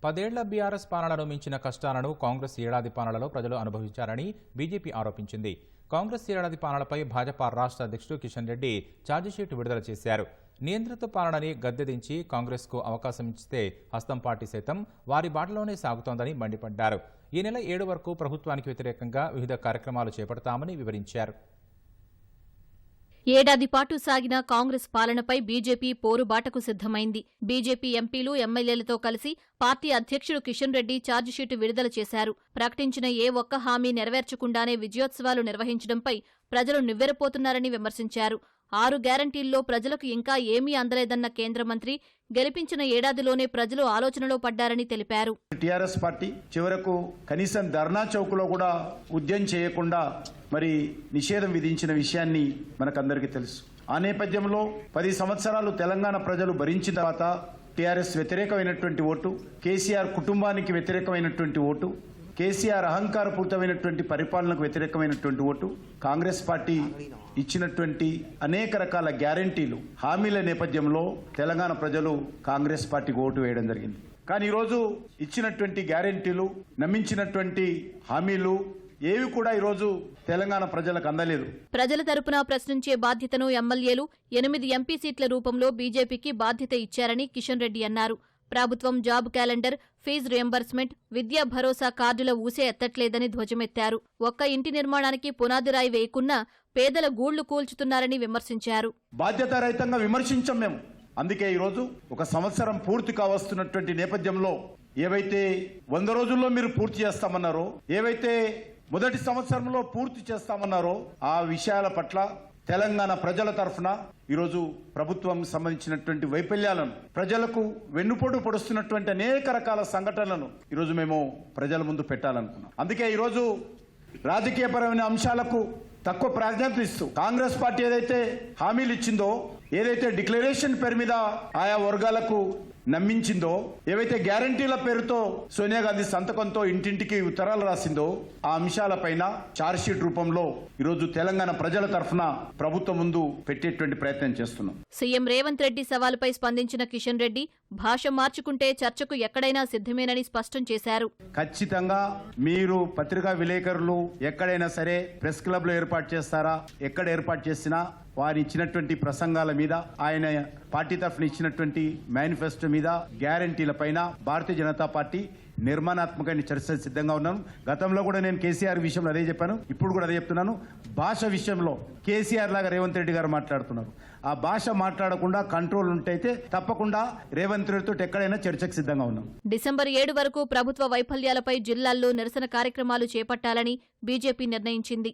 10 ఏళ్ల బీఆర్ఎస్ పాలనను మించిన కష్టాలను కాంగ్రెస్ ఏడాది పాలనలో ప్రజలు అనుభవించారని బీజేపీ ఆరోపించింది. కాంగ్రెస్ ఏడాది పాలనపై భాజపా రాష్ట్ర అధ్యక్షుడు కిషన్ రెడ్డి ఛార్జిషీట్ విడుదల చేశారు. నియంత్రిత పాలనని గద్దెదించి కాంగ్రెస్కు అవకాశం ఇస్తే హస్తం పార్టీ సైతం వారి బాటలోనే సాగుతోందని మండిపడ్డారు. ఈ నెల 7 వరకు ప్రభుత్వానికి వ్యతిరేకంగా వివిధ కార్యక్రమాలు చేపడతామని వివరించారు. ఏడాది పాటు సాగిన కాంగ్రెస్ పాలనపై బీజేపీ పోరుబాటకు సిద్ధమైంది. బీజేపీ ఎంపీలు, ఎమ్మెల్యేలతో కలిసి పార్టీ అధ్యక్షుడు కిషన్ రెడ్డి ఛార్జిషీటు విడుదల చేశారు. ప్రకటించిన ఏ ఒక్క హామీ నెరవేర్చకుండానే విజయోత్సవాలు నిర్వహించడంపై ప్రజలు నివ్వెరపోతున్నారని విమర్శించారు. 6 గ్యారంటీల్లో ప్రజలకు ఇంకా ఏమీ అందలేదన్న కేంద్ర మంత్రి గెలిపించిన ఏడాదిలోనే ప్రజలు ఆలోచనలో పడ్డారని తెలిపారు. టీఆర్ఎస్ పార్టీ చివరకు కనీసం ధర్నా చౌక్లో కూడా ఉద్యమం చేయకుండా మరి నిషేధం విధించిన విషయాన్ని మనకందరికీ తెలుసు. ఆ నేపథ్యంలో 10 సంవత్సరాలు తెలంగాణ ప్రజలు భరించిన తర్వాత టీఆర్ఎస్ వ్యతిరేకమైనటువంటి ఓటు, కేసీఆర్ కుటుంబానికి వ్యతిరేకమైనటువంటి ఓటు, కేసీఆర్ అహంకారపూరితమైనటువంటి పరిపాలనకు వ్యతిరేకమైనటువంటి ఓటు, కాంగ్రెస్ పార్టీ ఇచ్చినటువంటి అనేక రకాల గ్యారంటీలు, హామీల నేపథ్యంలో తెలంగాణ ప్రజలు కాంగ్రెస్ పార్టీకి ఓటు వేయడం జరిగింది. కానీ ఈరోజు ఇచ్చినటువంటి గ్యారంటీలు, నమ్మించినటువంటి హామీలు ఏవి కూడా ఈరోజు తెలంగాణ ప్రజలకు అందలేదు. ప్రజల తరపున ప్రశ్నించే బాధ్యతను ఎమ్మెల్యేలు 8 ఎంపీ సీట్ల రూపంలో బీజేపీకి బాధ్యత ఇచ్చారని కిషన్ రెడ్డి అన్నారు. ప్రభుత్వం జాబ్ క్యాలెండర్, ఫీజు రియంబర్స్మెంట్, విద్యా భరోసా కార్డుల ఊసే ఎత్తట్లేదని ధ్వజమెత్తారు. ఒక్క ఇంటి నిర్మాణానికి పునాదిరాయి వేయకున్నా పేదల గూళ్లు కూల్చుతున్నారని విమర్శించారు. బాధ్యతారహితంగా విమర్శించాం మేము. అందుకే ఈరోజు ఒక సంవత్సరం పూర్తి కావస్తున్నటువంటి నేపథ్యంలో ఏవైతే 100 రోజుల్లో మీరు పూర్తి చేస్తామన్నారో, ఏవైతే మొదటి సంవత్సరంలో పూర్తి చేస్తామన్నారో ఆ విషయాల పట్ల తెలంగాణ ప్రజల తరఫున ఈరోజు ప్రభుత్వం సంబంధించినటువంటి వైఫల్యాలను, ప్రజలకు వెన్నుపోటు పొడుస్తున్నటువంటి అనేక రకాల సంఘటనలను ఈరోజు మేము ప్రజల ముందు పెట్టాలనుకున్నాం. అందుకే ఈరోజు రాజకీయపరమైన అంశాలకు తక్కువ ప్రాధాన్యత ఇస్తూ కాంగ్రెస్ పార్టీ ఏదైతే హామీలు ఇచ్చిందో, ఏదైతే డిక్లరేషన్ పేరు మీద ఆయా వర్గాలకు నమ్మించిందో, ఏవైతే గ్యారంటీల పేరుతో సోనియా గాంధీ సంతకంతో ఇంటింటికి ఉత్తరాలు రాసిందో ఆ అంశాలపైన ఛార్జ్షీట్ రూపంలో ఈరోజు తెలంగాణ ప్రజల తరఫున ప్రభుత్వం ముందు పెట్టేటువంటి ప్రయత్నం చేస్తున్నాం. సీఎం రేవంత్ రెడ్డి సవాలుపై స్పందించిన కిషన్ రెడ్డి భాష మార్చుకుంటే చర్చకు ఎక్కడైనా సిద్ధమేనని స్పష్టం చేశారు. ఖచ్చితంగా మీరు పత్రికా విలేకరులు ఎక్కడైనా సరే ప్రెస్ క్లబ్ లో ఏర్పాటు చేస్తారా, ఎక్కడ ఏర్పాటు చేసినా వారు ఇచ్చినటువంటి ప్రసంగాల మీద, ఆయన పార్టీ తరఫున ఇచ్చినటువంటి మేనిఫెస్టో మీద, గ్యారంటీల పైన భారతీయ జనతా పార్టీ నిర్మాణాత్మకమైన చర్చలు సిద్ధంగా ఉన్నాను. గతంలో కూడా నేను కేసీఆర్ విషయంలో అదే చెప్పాను, ఇప్పుడు కూడా అదే చెప్తున్నాను. భాష విషయంలో కేసీఆర్ లాగా రేవంత్ రెడ్డి గారు మాట్లాడుతున్నారు. ఆ భాష మాట్లాడకుండా కంట్రోల్ ఉంటైతే తప్పకుండా రేవంత్ రెడ్డితో ఎక్కడైనా చర్చకు సిద్ధంగా ఉన్నాం. డిసెంబర్ 7 వరకు ప్రభుత్వ వైఫల్యాలపై జిల్లాల్లో నిరసన కార్యక్రమాలు చేపట్టాలని బీజేపీ నిర్ణయించింది.